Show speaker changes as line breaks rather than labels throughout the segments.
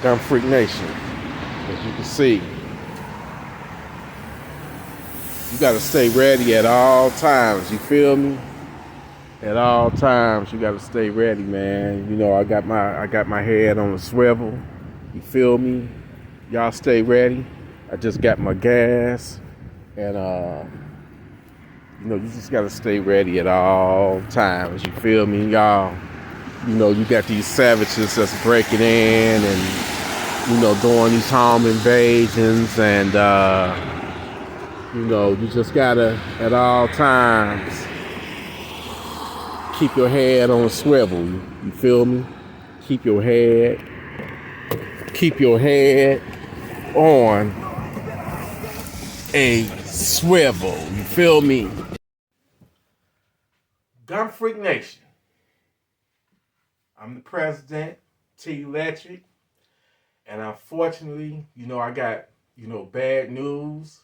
Gunfreak Nation. As you can see, you gotta stay ready at all times. You feel me? At all times, you gotta stay ready, man. You know, I got my head on a swivel. You feel me? Y'all stay ready. I just got my gas, and you know, you just gotta stay ready at all times. You feel me, y'all? You know, you got these savages that's breaking in and, you know, doing these home invasions, and you know, you just gotta at all times keep your head on a swivel. You feel me? Keep your head on a swivel. You feel me? Gunfreak Nation. I'm the president, TElectrik, and unfortunately, you know, I got, you know, bad news.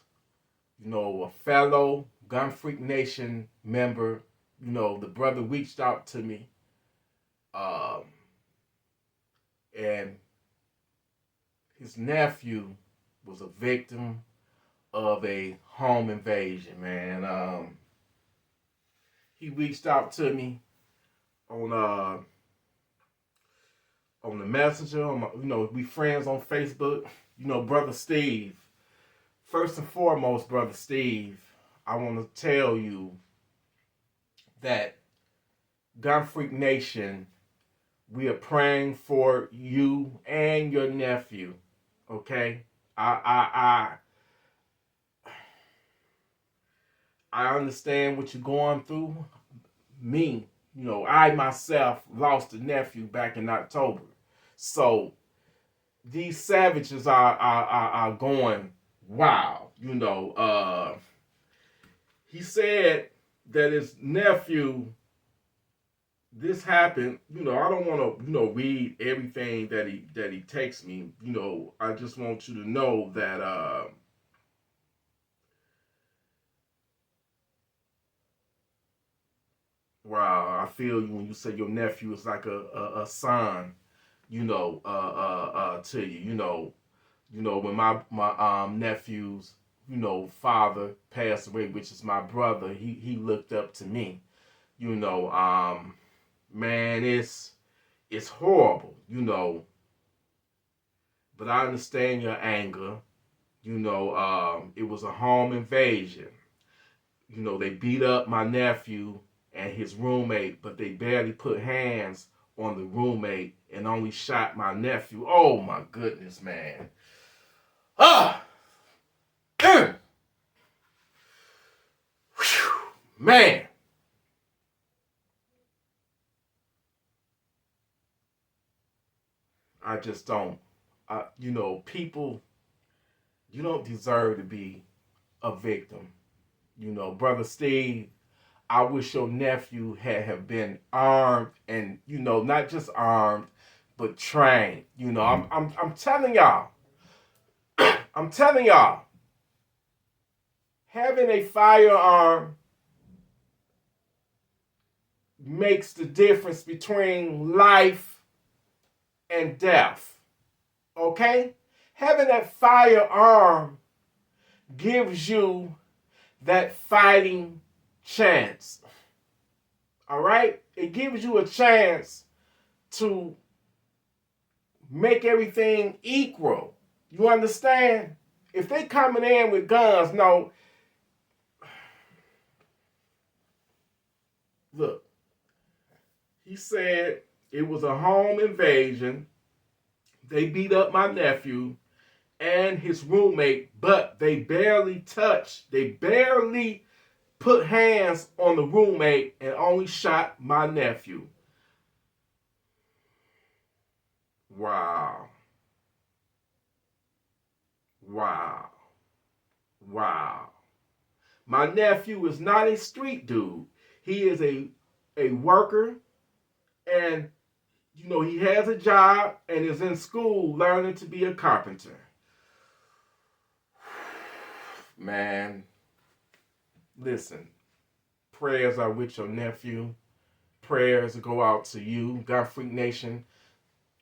You know, a fellow Gunfreak Nation member, you know, the brother reached out to me, and his nephew was a victim of a home invasion, man. He reached out to me on the messenger. You know, we friends on Facebook. You know, brother Steve. First and foremost, brother Steve, I want to tell you that Gunfreak Nation, we are praying for you and your nephew. Okay, I understand what you're going through. Me, you know, I myself lost a nephew back in October. So these savages are going wild. You know, he said that his nephew, this happened. You know, I don't want to, you know, read everything that he texts me. You know, I just want you to know that wow, I feel you when you say your nephew is like a son, you know, to you. You know, when my nephew's, you know, father passed away, which is my brother, he looked up to me. You know, man, it's horrible, you know, but I understand your anger. You know, it was a home invasion. You know, they beat up my nephew and his roommate, but they barely put hands on the roommate and only shot my nephew. Oh my goodness, man. Ah! Man. I just don't. You know, people, you don't deserve to be a victim. You know, brother Steve, I wish your nephew had have been armed, and, you know, not just armed, but trained. You know, I'm telling y'all, I'm telling y'all, having a firearm makes the difference between life and death. Okay? Having that firearm gives you that fighting chance. All right? It gives you a chance to make everything equal. You understand? If they coming in with guns, no. Look, he said it was a home invasion. They beat up my nephew and his roommate, but they barely put hands on the roommate and only shot my nephew. Wow. Wow. Wow. My nephew is not a street dude. He is a worker, and, you know, he has a job and is in school learning to be a carpenter. Man, listen. Prayers are with your nephew. Prayers go out to you, Gunfreak Nation.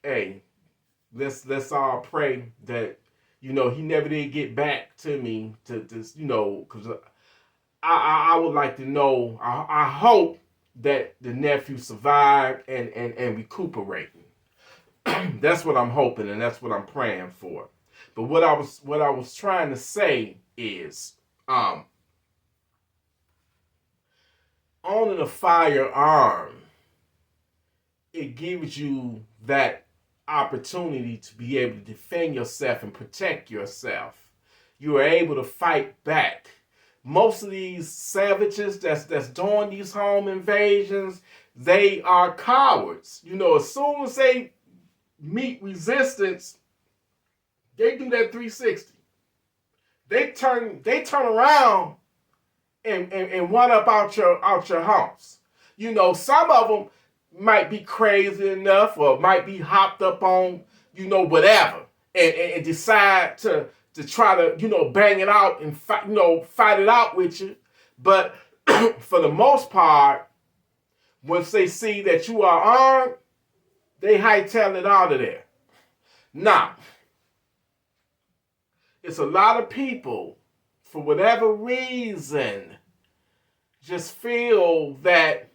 Hey, let's all pray that he never did get back to me to because I would like to know. I hope that the nephew survived and recuperating. That's what I'm hoping and that's what I'm praying for. But what I was trying to say is, owning a firearm, it gives you that opportunity to be able to defend yourself and protect yourself. You are able to fight back. Most of these savages that's doing these home invasions, they are cowards. As soon as they meet resistance, they do that 360. They turn around and run up out your house. Some of them might be crazy enough or might be hopped up on, whatever, and decide to try to, bang it out and fight it out with you. But for the most part, once they see that you are armed, they hightail it out of there. Now, it's a lot of people, for whatever reason, just feel that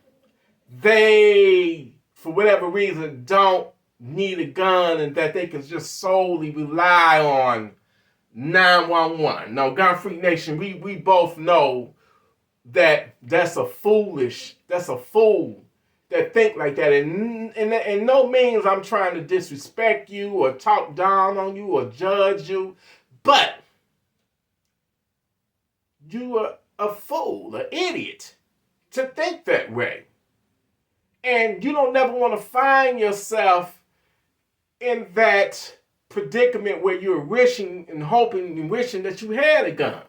they, for whatever reason, don't need a gun and that they can just solely rely on 911. Now, Gun Freak Nation, we both know that that's a fool that think like that. And in no means I'm trying to disrespect you or talk down on you or judge you, but you are a fool, an idiot, to think that way. And you don't never want to find yourself in that predicament where you're wishing and hoping and wishing that you had a gun.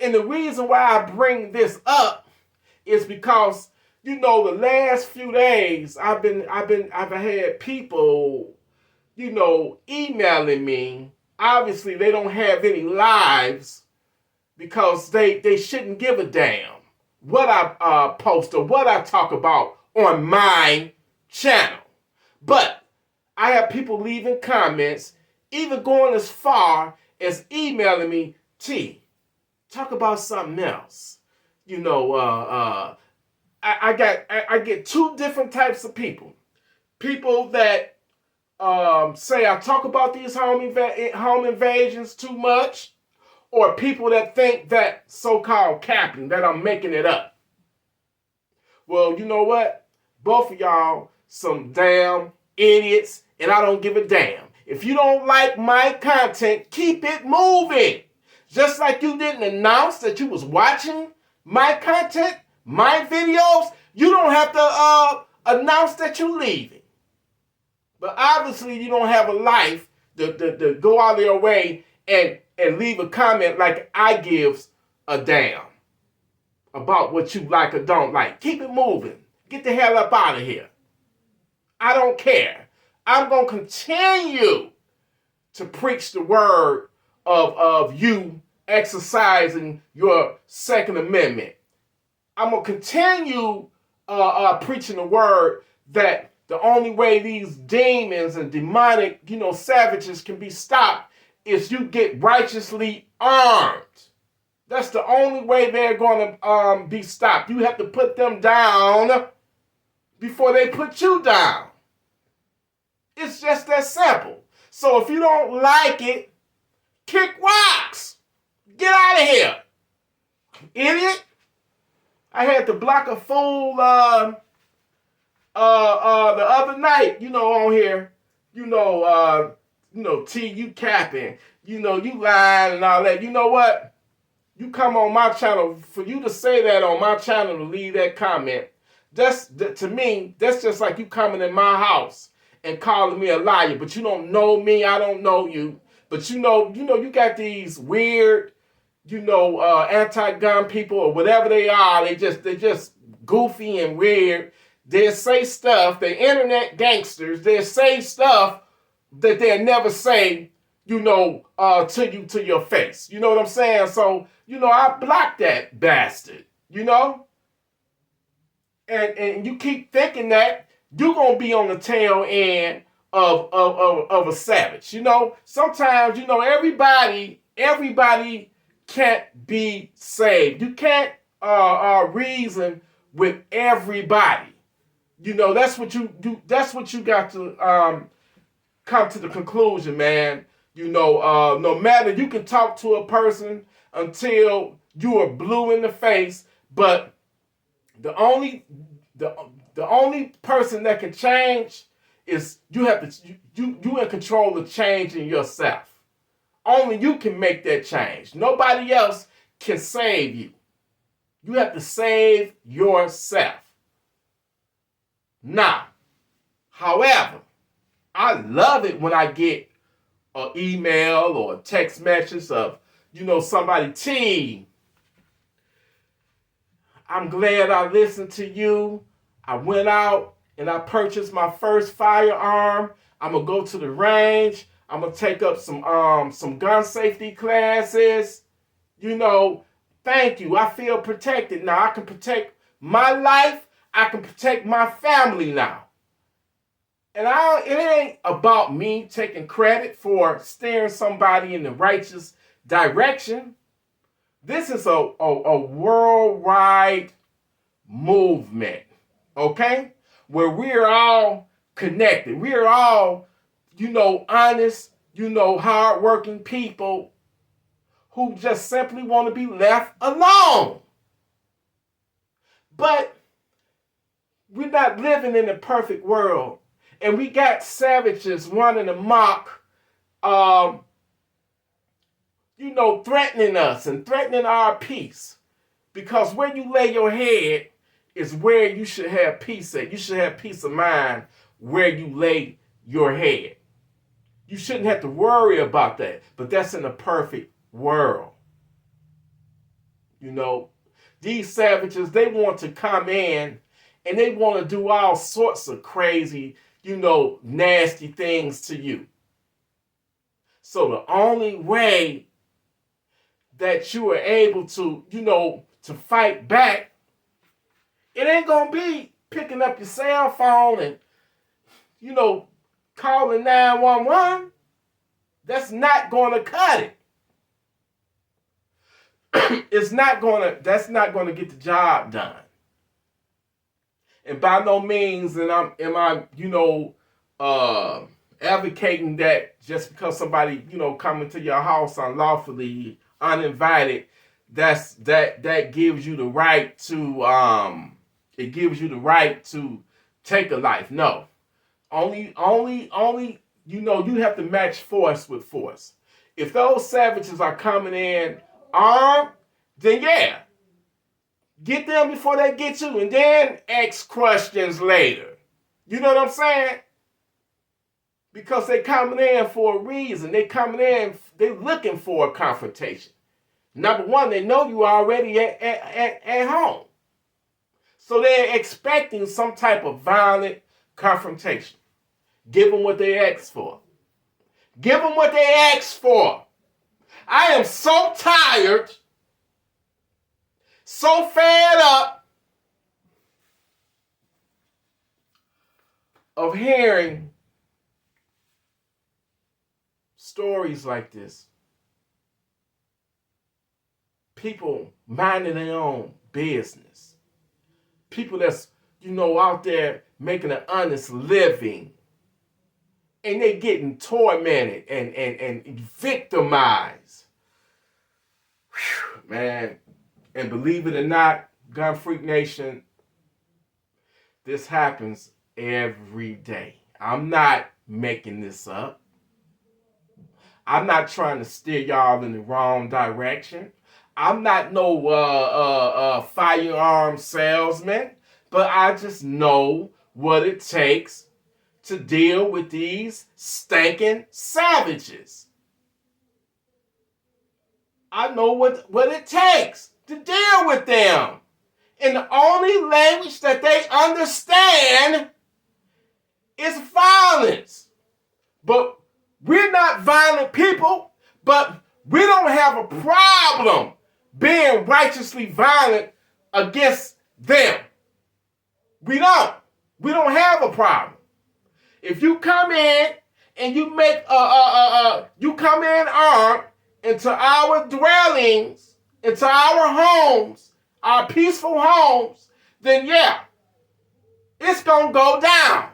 And the reason why I bring this up is because, the last few days I've had people, emailing me. Obviously, they don't have any lives because they shouldn't give a damn what I post or what I talk about on my channel. But I have people leaving comments, even going as far as emailing me, T, talk about something else. I get two different types of people. People that say I talk about these home invasions too much, or people that think that so-called capping, that I'm making it up. Well, you know what? Both of y'all some damn idiots, and I don't give a damn. If you don't like my content, keep it moving. Just like you didn't announce that you was watching my content, my videos, you don't have to announce that you're leaving. But obviously you don't have a life to go out of your way and leave a comment like I gives a damn about what you like or don't like. Keep it moving. Get the hell up out of here. I don't care. I'm going to continue to preach the word of you exercising your Second Amendment. I'm going to continue preaching the word that the only way these demons and demonic, savages can be stopped is you get righteously armed. That's the only way they're going to be stopped. You have to put them down before they put you down. It's just that simple. So if you don't like it, kick rocks. Get out of here, idiot. I had to block a fool the other night, on here. T, you capping. You lying and all that. You know what? You come on my channel, for you to say that on my channel, to leave that comment, to me, that's just like you coming in my house and calling me a liar. But you don't know me, I don't know you. But you got these weird, anti-gun people or whatever they are. They just goofy and weird. They say stuff, they internet gangsters, they say stuff that they'll never say, to your face. You know what I'm saying? So, I blocked that bastard, And you keep thinking that you're going to be on the tail end of a savage. You know, sometimes, you know, everybody can't be saved. You can't reason with everybody. You know, that's what you do. That's what you got to come to the conclusion, man. You know, no matter, you can talk to a person until you are blue in the face, but the only the only person that can change is you have to you in control of changing yourself. Only you can make that change. Nobody else can save you. You have to save yourself. Now, however, I love it when I get an email or a text message of, you know, somebody, T, I'm glad I listened to you. I went out and I purchased my first firearm. I'm gonna go to the range. I'm gonna take up some gun safety classes. You know, thank you. I feel protected now. I can protect my life. I can protect my family now. And it ain't about me taking credit for steering somebody in the righteous direction. This is a worldwide movement, okay? Where we're all connected. We're all, you know, honest, you know, hardworking people who just simply want to be left alone. But we're not living in a perfect world. And we got savages running amok, you know, threatening us and threatening our peace. Because where you lay your head is where you should have peace at. You should have peace of mind where you lay your head. You shouldn't have to worry about that. But that's in a perfect world. You know, these savages, they want to come in and they want to do all sorts of crazy, you know, nasty things to you. So the only way that you are able to, you know, to fight back, it ain't going to be picking up your cell phone and, you know, calling 911. That's not going to cut it. That's not going to get the job done. And by no means am I, you know, advocating that just because somebody, you know, coming to your house unlawfully, uninvited, that gives you the right to it gives you the right to take a life. No. Only, you know, you have to match force with force. If those savages are coming in armed, then yeah, get them before they get you, and then ask questions later. You know what I'm saying? Because they coming in for a reason. They coming in, they looking for a confrontation. Number one, they know you already at home. So they're expecting some type of violent confrontation. Give them what they asked for. Give them what they asked for. I am so tired, so fed up of hearing stories like this. People minding their own business. People that's, you know, out there making an honest living. And they getting tormented and victimized. Whew, man. And believe it or not, Gun Freak Nation, this happens every day. I'm not making this up. I'm not trying to steer y'all in the wrong direction. I'm not no firearm salesman, but I just know what it takes to deal with these stinking savages. I know what it takes to deal with them. And the only language that they understand is violence. But we're not violent people, but we don't have a problem being righteously violent against them. We don't. We don't have a problem. If you come in and you make you come in armed into our dwellings, into our homes, our peaceful homes, then yeah, it's gonna go down.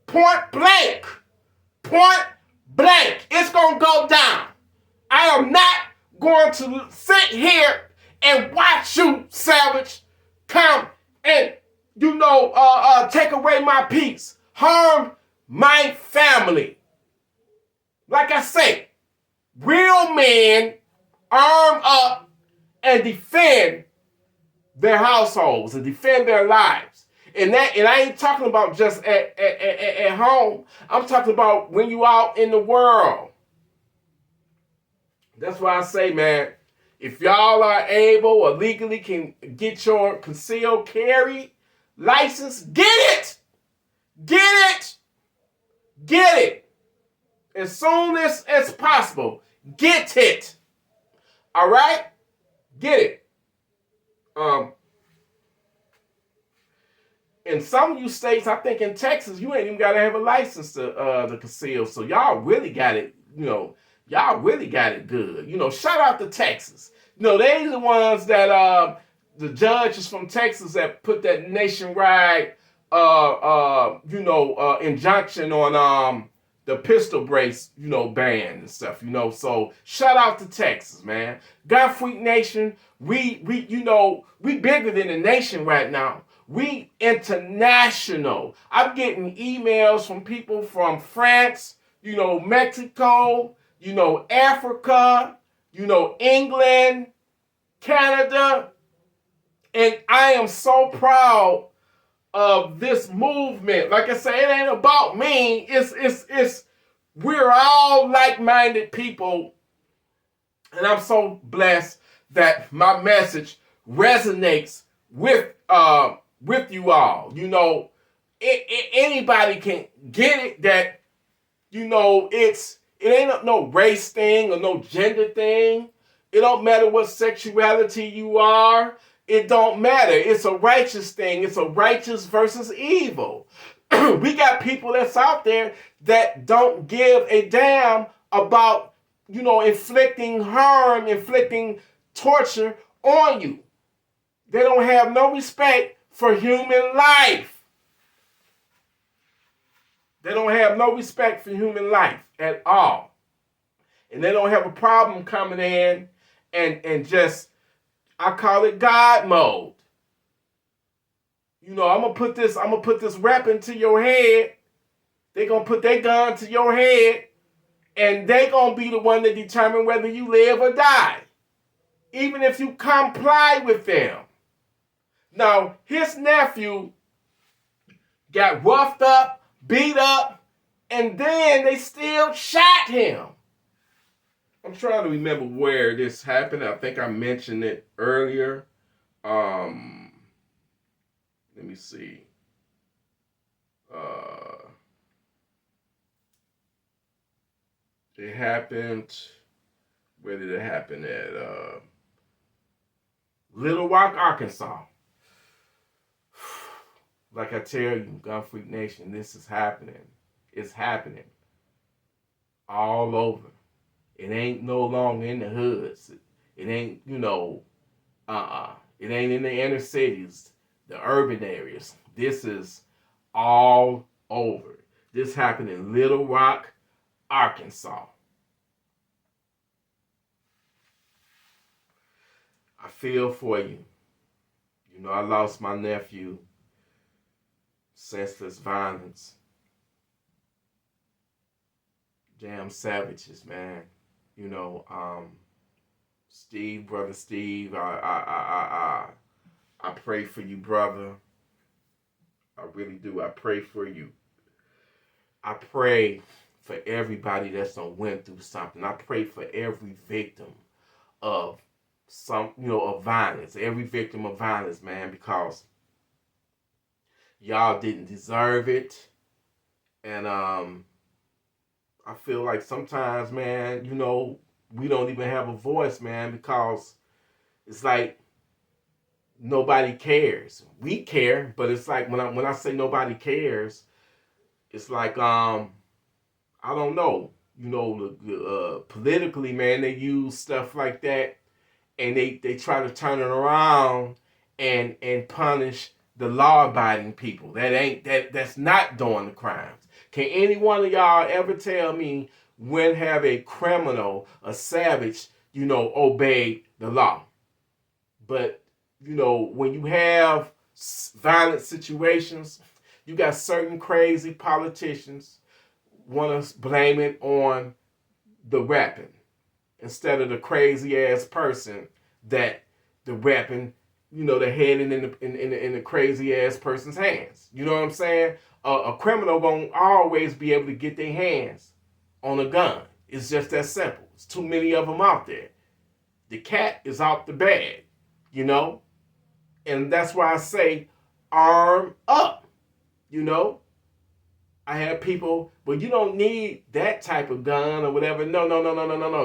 Point blank. Point blank. It's gonna go down. I am not going to sit here and watch you, savage, come and take away my peace, harm my family. Like I say, real men arm up and defend their households and defend their lives. And I ain't talking about just at home. I'm talking about when you out in the world. That's why I say, man, if y'all are able or legally can get your concealed carry license, get it. Get it. Get it. As soon as possible. Get it. All right? Get it. In some of you states, I think in Texas, you ain't even got to have a license to conceal. So y'all really got it, y'all really got it good. Shout out to Texas. They the ones that the judges from Texas that put that nationwide injunction on the pistol brace, ban and stuff, So shout out to Texas, man. Gunfreak Nation, we bigger than the nation right now. We international. I'm getting emails from people from France, Mexico, Africa, England, Canada. And I am so proud of this movement. Like I say, it ain't about me. It's we're all like-minded people. And I'm so blessed that my message resonates with you all. Anybody can get it that, it ain't no race thing or no gender thing. It don't matter what sexuality you are. It don't matter. It's a righteous thing. It's a righteous versus evil. We got people that's out there that don't give a damn about, inflicting harm, inflicting torture on you. They don't have no respect for human life. They don't have no respect for human life at all. And they don't have a problem coming in and just, I call it God mode. I'm gonna put this weapon to your head. They're gonna put their gun to your head, and they gonna be the one that determine whether you live or die. Even if you comply with them. Now, his nephew got roughed up, beat up, and then they still shot him. I'm trying to remember where this happened. I think I mentioned it earlier. Let me see. It happened. Where did it happen at? Little Rock, Arkansas. Like I tell you, Gunfreak Nation, this is happening. It's happening all over. It ain't no longer in the hoods. It ain't, it ain't in the inner cities, the urban areas. This is all over. This happened in Little Rock, Arkansas. I feel for you. I lost my nephew. Senseless violence. Damn savages, man. Steve, brother Steve, I pray for you, brother. I really do. I pray for you. I pray for everybody that's went through something. I pray for every victim of of violence. Every victim of violence, man, because y'all didn't deserve it. And I feel like sometimes, man, we don't even have a voice, man, because it's like nobody cares. We care, but it's like when I say nobody cares, it's like I don't know. Politically, man, they use stuff like that, and they try to turn it around and punish the law-abiding people. That's not doing the crimes. Can any one of y'all ever tell me when have a criminal, a savage, obeyed the law? But when you have violent situations, you got certain crazy politicians want to blame it on the weapon instead of the crazy ass person that the weapon, the head in the crazy ass person's hands. You know what I'm saying? A criminal won't always be able to get their hands on a gun. It's just that simple. It's too many of them out there. The cat is out the bag, and that's why I say arm up. I have people, but you don't need that type of gun or whatever. No.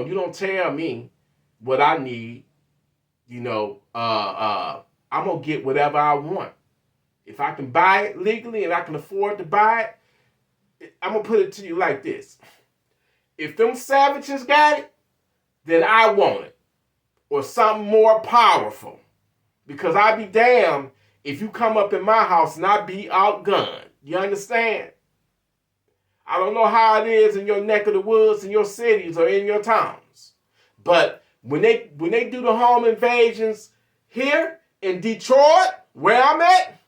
You don't tell me what I need. I'm gonna get whatever I want. If I can buy it legally and I can afford to buy it, I'm gonna put it to you like this. If them savages got it, then I want it. Or something more powerful. Because I be damned if you come up in my house and I be outgunned. You understand? I don't know how it is in your neck of the woods, in your cities, or in your towns. But when they do the home invasions here in Detroit, where I'm at,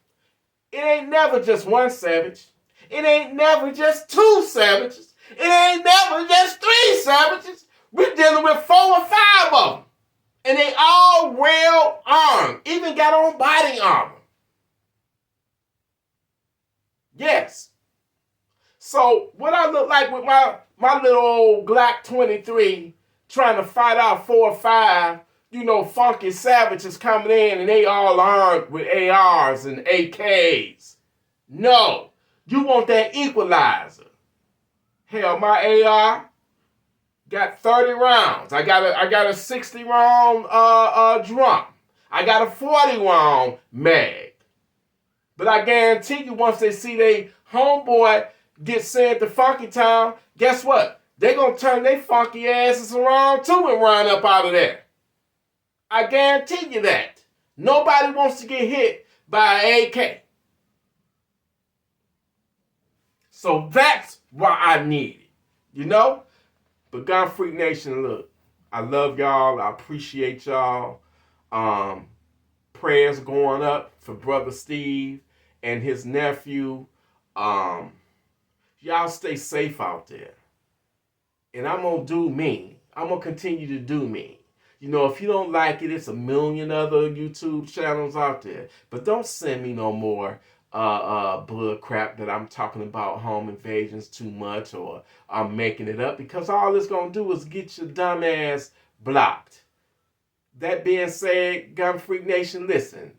it ain't never just one savage. It ain't never just two savages. It ain't never just three savages. We're dealing with 4 or 5 of them. And they all well armed. Even got on body armor. Yes. So what I look like with my little old Glock 23 trying to fight out 4 or 5, funky savages coming in and they all armed with ARs and AKs. No. You want that equalizer. Hell, my AR got 30 rounds. I got a 60 round drum. I got a 40 round mag. But I guarantee you, once they see they homeboy get sent to Funky Town, guess what? They gonna turn their funky asses around too and run up out of there. I guarantee you that. Nobody wants to get hit by an AK. So that's why I need it, But Gunfreak Nation, look, I love y'all. I appreciate y'all. Prayers going up for Brother Steve and his nephew. Y'all stay safe out there. And I'm going to do me. I'm going to continue to do me. If you don't like it, it's a million other YouTube channels out there. But don't send me no more bull crap that I'm talking about home invasions too much or I'm making it up, because all it's going to do is get your dumb ass blocked. That being said, Gunfreak Nation, listen.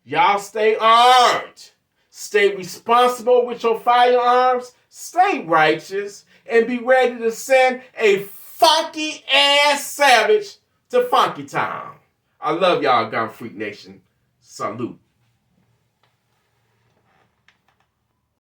Y'all stay armed. Stay responsible with your firearms. Stay righteous. And be ready to send a funky ass savage to Funky Town. I love y'all, Gunfreak Nation. Salute.